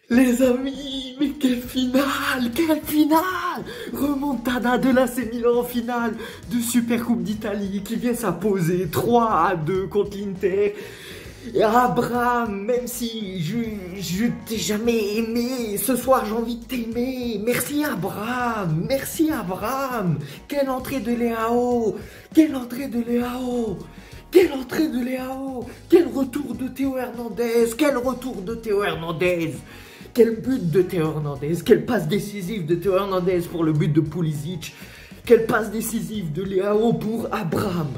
Les amis, mais quelle finale! Quelle finale! Remontada de l'AC Milan en finale de Super Coupe d'Italie qui vient s'imposer 3-2 contre l'Inter. Et Abraham, même si je t'ai jamais aimé, ce soir j'ai envie de t'aimer. Merci Abraham, merci Abraham. Quelle entrée de Leao! Quelle entrée de Leao! Quelle entrée de Leao! Quel retour de Théo Hernandez! Quel retour de Théo Hernandez! Quel but de Théo Hernandez! Quelle passe décisive de Théo Hernandez pour le but de Pulisic! Quelle passe décisive de Leao pour Abraham!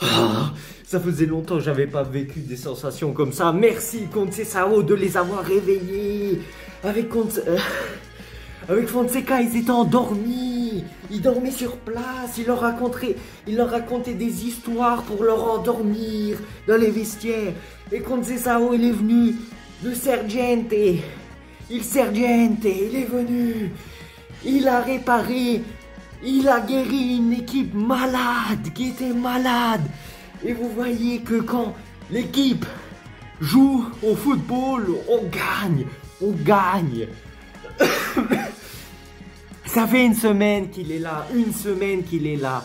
Ah, ça faisait longtemps que j'avais pas vécu des sensations comme ça. Merci Conceição de les avoir réveillés. Avec Fonseca, ils étaient endormis. Ils dormaient sur place. Il leur racontait des histoires pour leur endormir dans les vestiaires. Et Conceição, il est venu. Le Sergente, il est venu. Il a réparé. Il a guéri une équipe malade, qui était malade. Et vous voyez que quand l'équipe joue au football, on gagne. On gagne. Ça fait une semaine qu'il est là. Une semaine qu'il est là.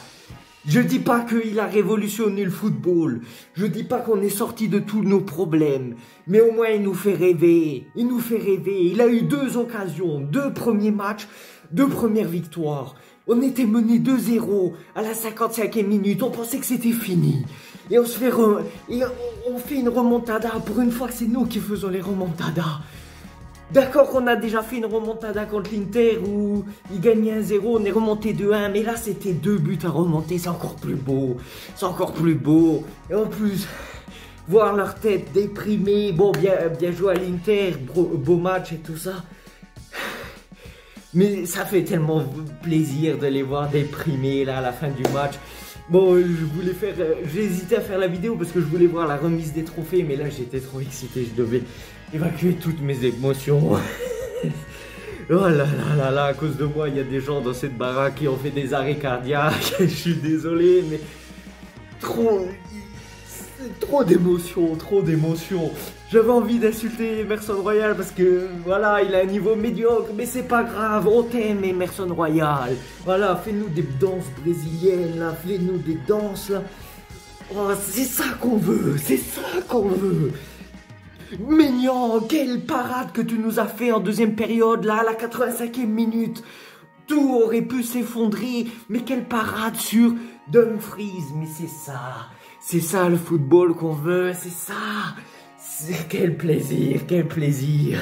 Je dis pas qu'il a révolutionné le football. Je dis pas qu'on est sorti de tous nos problèmes. Mais au moins il nous fait rêver. Il nous fait rêver. Il a eu 2 occasions, 2 premiers matchs, 2 premières victoires. On était mené 2-0 à la 55e minute. On pensait que c'était fini. Et on fait une remontada. Pour une fois que c'est nous qui faisons les remontadas. D'accord qu'on a déjà fait une remontada contre l'Inter où il gagnait 1-0, on est remonté 2-1. Mais là, c'était 2 buts à remonter. C'est encore plus beau. C'est encore plus beau. Et en plus, voir leur tête déprimée. Bon, bien joué à l'Inter. Beau match et tout ça. Mais ça fait tellement plaisir de les voir déprimés là à la fin du match. Bon, j'ai hésité à faire la vidéo parce que je voulais voir la remise des trophées. Mais là, j'étais trop excité. Je devais évacuer toutes mes émotions. Oh là là là là, à cause de moi, il y a des gens dans cette baraque qui ont fait des arrêts cardiaques. Je suis désolé, mais trop d'émotions, trop d'émotions. J'avais envie d'insulter Emerson Royal parce que voilà, il a un niveau médiocre, mais c'est pas grave, on t'aime Emerson Royal. Voilà, fais-nous des danses brésiliennes là, fais-nous des danses là. Oh, c'est ça qu'on veut, c'est ça qu'on veut. Maignan, quelle parade que tu nous as fait en deuxième période là, à la 85e minute. Tout aurait pu s'effondrer, mais quelle parade sur Dumfries, mais c'est ça le football qu'on veut, c'est ça. Quel plaisir, quel plaisir.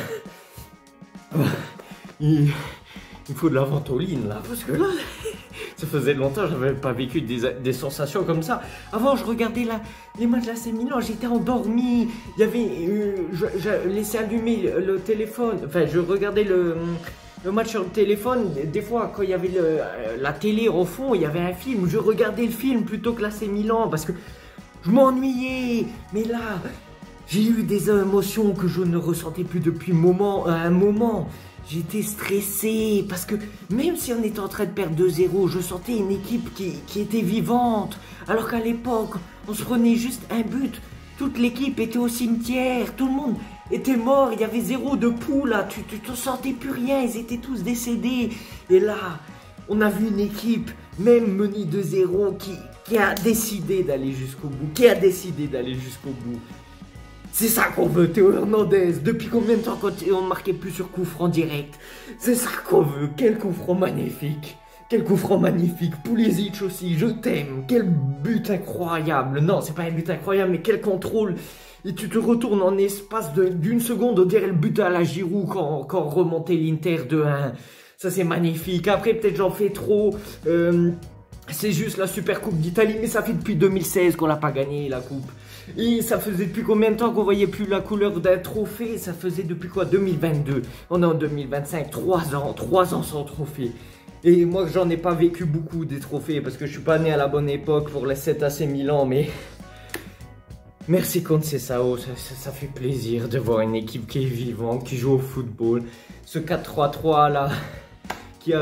Il faut de la ventoline là, parce que là, ça faisait longtemps que j'avais pas vécu des sensations comme ça. Avant, je regardais les matchs de l'AC Milan, j'étais endormi. Il y avait, je laissais allumer le téléphone, enfin je regardais le match sur le téléphone. Des fois, quand il y avait la télé au fond, il y avait un film. Je regardais le film plutôt que l'AC Milan parce que je m'ennuyais. Mais là, j'ai eu des émotions que je ne ressentais plus depuis un moment. J'étais stressé parce que même si on était en train de perdre 2-0, je sentais une équipe qui était vivante. Alors qu'à l'époque, on se prenait juste un but. Toute l'équipe était au cimetière, tout le monde était mort, il y avait 0 de pouls là, tu ne sentais plus rien, ils étaient tous décédés. Et là, on a vu une équipe, même menée 2-0, qui a décidé d'aller jusqu'au bout, C'est ça qu'on veut, Théo Hernandez. Depuis combien de temps on ne marquait plus sur coup franc direct? C'est ça qu'on veut. Quel coup franc magnifique. Quel coup franc magnifique. Pulisic aussi, je t'aime. Quel but incroyable. Non, c'est pas un but incroyable, mais quel contrôle. Et tu te retournes en espace d'une seconde, on dirait le but à la Giroud quand remontait l'Inter 2-1. Ça, c'est magnifique. Après, peut-être j'en fais trop. C'est juste la Super Coupe d'Italie, mais ça fait depuis 2016 qu'on n'a pas gagné la coupe. Et ça faisait depuis combien de temps qu'on voyait plus la couleur d'un trophée? Ça faisait depuis quoi? 2022. On est en 2025, 3 ans sans trophée. Et moi, j'en ai pas vécu beaucoup des trophées parce que je suis pas né à la bonne époque pour les 7 AC Milan, mais merci Conceição, ça fait plaisir de voir une équipe qui est vivante, qui joue au football. Ce 4-3-3 là, qui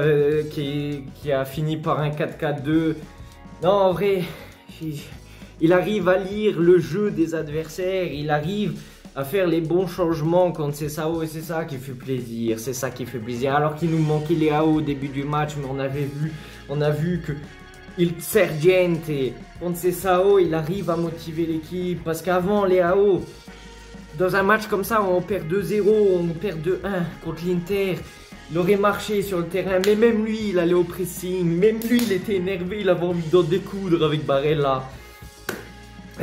a fini par un 4-4-2. Non, en vrai, il arrive à lire le jeu des adversaires, il arrive à faire les bons changements contre Sessao, et c'est ça qui fait plaisir, c'est ça qui fait plaisir. Alors qu'il nous manquait Leao au début du match, mais on a vu que Sergente contre Sessao, il arrive à motiver l'équipe, parce qu'avant Leao, dans un match comme ça, on perd 2-0, on perd 2-1 contre l'Inter. Il aurait marché sur le terrain, mais même lui, il allait au pressing. Même lui, il était énervé, il avait envie d'en découdre avec Barella.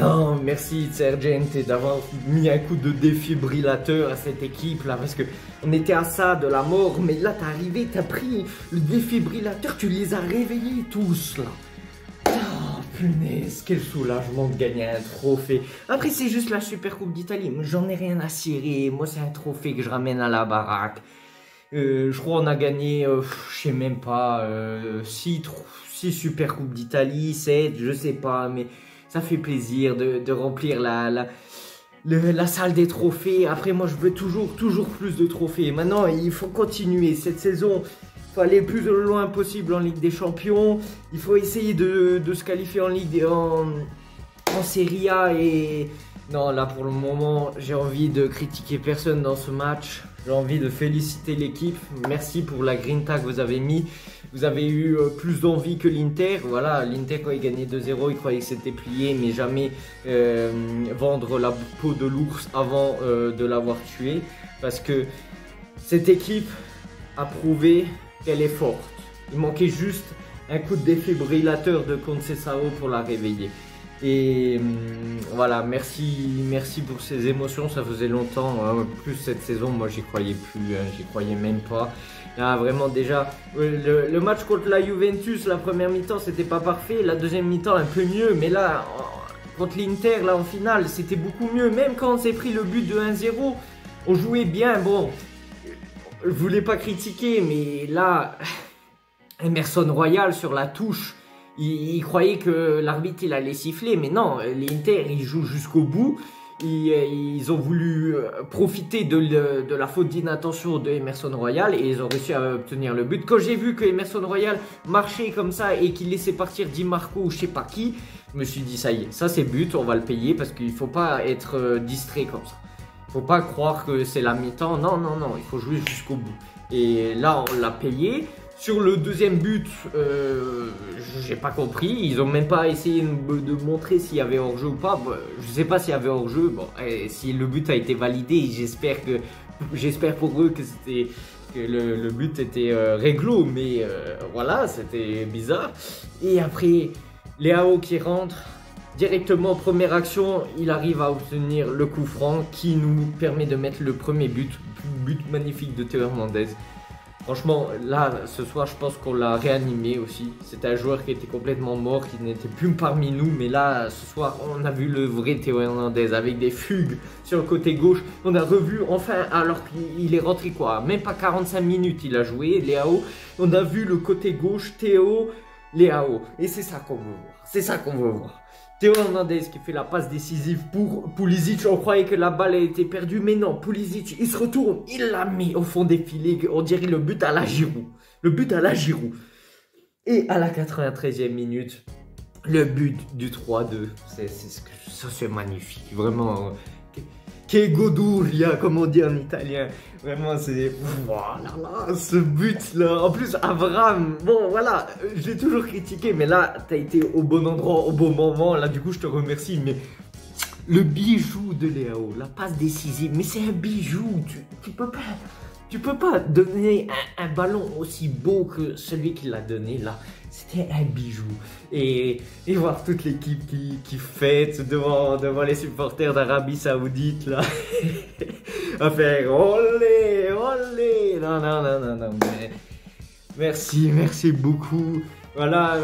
Oh, merci Sergente d'avoir mis un coup de défibrillateur à cette équipe là, parce que on était à ça de la mort, mais là t'es arrivé, t'as pris le défibrillateur, tu les as réveillés tous là. Oh punaise, quel soulagement de gagner un trophée. Après c'est juste la Super Coupe d'Italie, j'en ai rien à cirer, moi c'est un trophée que je ramène à la baraque. Je crois qu'on a gagné, je sais même pas, 6 Super Coupes d'Italie, 7, je sais pas, mais ça fait plaisir de remplir la salle des trophées. Après, moi, je veux toujours plus de trophées. Maintenant, il faut continuer. Cette saison, il faut aller le plus loin possible en Ligue des Champions. Il faut essayer de se qualifier en Serie A. Et non, là, pour le moment, j'ai envie de critiquer personne dans ce match. J'ai envie de féliciter l'équipe. Merci pour la grinta que vous avez mis. Vous avez eu plus d'envie que l'Inter. Voilà, l'Inter, quand il gagnait 2-0, il croyait que c'était plié, mais jamais vendre la peau de l'ours avant de l'avoir tué. Parce que cette équipe a prouvé qu'elle est forte. Il manquait juste un coup de défibrillateur de Conceição pour la réveiller. Et voilà, merci pour ces émotions, ça faisait longtemps, hein. Plus cette saison, moi j'y croyais plus, hein, j'y croyais même pas. Là vraiment déjà, le match contre la Juventus, la première mi-temps c'était pas parfait, la deuxième mi-temps un peu mieux, mais là, contre l'Inter, là en finale, c'était beaucoup mieux. Même quand on s'est pris le but de 1-0, on jouait bien, bon, je voulais pas critiquer, mais là, Emerson Royal sur la touche, il croyait que l'arbitre il allait siffler, mais non, l'Inter ils jouent jusqu'au bout. Ils ont voulu profiter de la faute d'inattention de Emerson Royal et ils ont réussi à obtenir le but. Quand j'ai vu que Emerson Royal marchait comme ça et qu'il laissait partir Di Marco ou je sais pas qui, je me suis dit ça y est, ça c'est but, on va le payer parce qu'il faut pas être distrait comme ça. Il faut pas croire que c'est la mi-temps, non, il faut jouer jusqu'au bout. Et là on l'a payé. Sur le deuxième but, j'ai pas compris. Ils ont même pas essayé de montrer s'il y avait hors-jeu ou pas. Bon, je sais pas s'il y avait hors-jeu. Bon, si le but a été validé, j'espère pour eux que le but était réglo. Mais voilà, c'était bizarre. Et après, Leao qui rentre directement, première action, il arrive à obtenir le coup franc qui nous permet de mettre le premier but magnifique de Théo Hernandez. Franchement, là, ce soir, je pense qu'on l'a réanimé aussi. C'était un joueur qui était complètement mort, qui n'était plus parmi nous. Mais là, ce soir, on a vu le vrai Théo Hernandez avec des fugues sur le côté gauche. On a revu, enfin, alors qu'il est rentré quoi, même pas 45 minutes, il a joué, Leao. On a vu le côté gauche, Théo, Leao. Et c'est ça qu'on veut voir. C'est ça qu'on veut voir. Théo Hernandez qui fait la passe décisive pour Pulisic. On croyait que la balle a été perdue, mais non. Pulisic, il se retourne, il l'a mis au fond des filets. On dirait le but à la Giroud. Le but à la Giroud. Et à la 93e minute, le but du 3-2. Ça, c'est magnifique. Vraiment. Che goduria, comme on dit en italien. Vraiment, c'est... Voilà, là, ce but-là. En plus, Abraham, bon, voilà, je l'ai toujours critiqué, mais là, t'as été au bon endroit, au bon moment. Là, du coup, je te remercie, mais... Le bijou de Leao, la passe décisive, mais c'est un bijou. Tu peux pas donner un ballon aussi beau que celui qui l'a donné, là. C'était un bijou. Et voir toute l'équipe qui fête devant les supporters d'Arabie Saoudite, là. À faire olé, olé. Non, mais merci beaucoup. Voilà,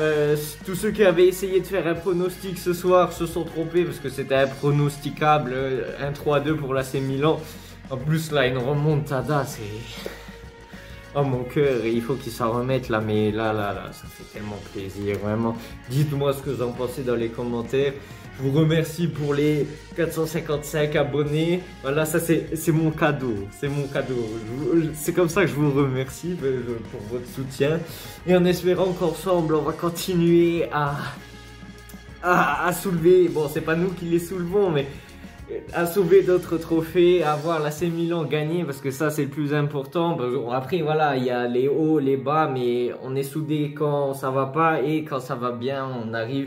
tous ceux qui avaient essayé de faire un pronostic ce soir se sont trompés parce que c'était impronosticable. 1-3-2 pour l'AC Milan. En plus, là, une remontada, c'est... Oh, mon cœur, il faut qu'il s'en remette là, mais là, ça fait tellement plaisir, vraiment. Dites-moi ce que vous en pensez dans les commentaires. Je vous remercie pour les 455 abonnés. Voilà, ça c'est mon cadeau. C'est mon cadeau. C'est comme ça que je vous remercie pour votre soutien. Et en espérant qu'ensemble, on va continuer à soulever. Bon, c'est pas nous qui les soulevons, mais à sauver d'autres trophées, à voir l'AC Milan gagner, parce que ça c'est le plus important. Après voilà, il y a les hauts, les bas, mais on est soudés quand ça va pas, et quand ça va bien, on arrive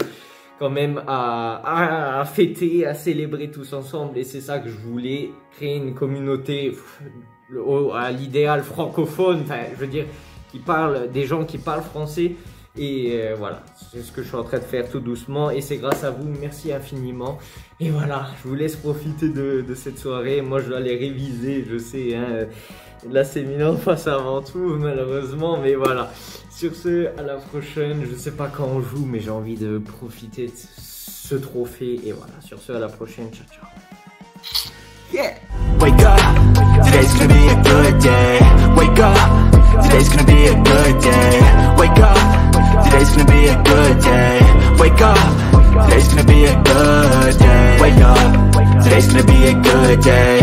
quand même à fêter, à célébrer tous ensemble. Et c'est ça que je voulais, créer une communauté à l'idéal francophone, enfin je veux dire, qui parle, des gens qui parlent français. Et voilà, c'est ce que je suis en train de faire tout doucement, et c'est grâce à vous, merci infiniment. Et voilà, je vous laisse profiter de cette soirée. Moi je dois aller réviser, je sais, hein, l'AC Milan passe avant tout malheureusement, mais voilà. Sur ce, à la prochaine. Je sais pas quand on joue, mais j'ai envie de profiter de ce trophée. Et voilà, sur ce, à la prochaine. Ciao, ciao. Yeah. Wake up, today's gonna be a good day. Wake up, today's gonna be a good day. Wake up, today's gonna be a good day. Wake up, today's gonna be a good day. Wake up, today's gonna be a good day.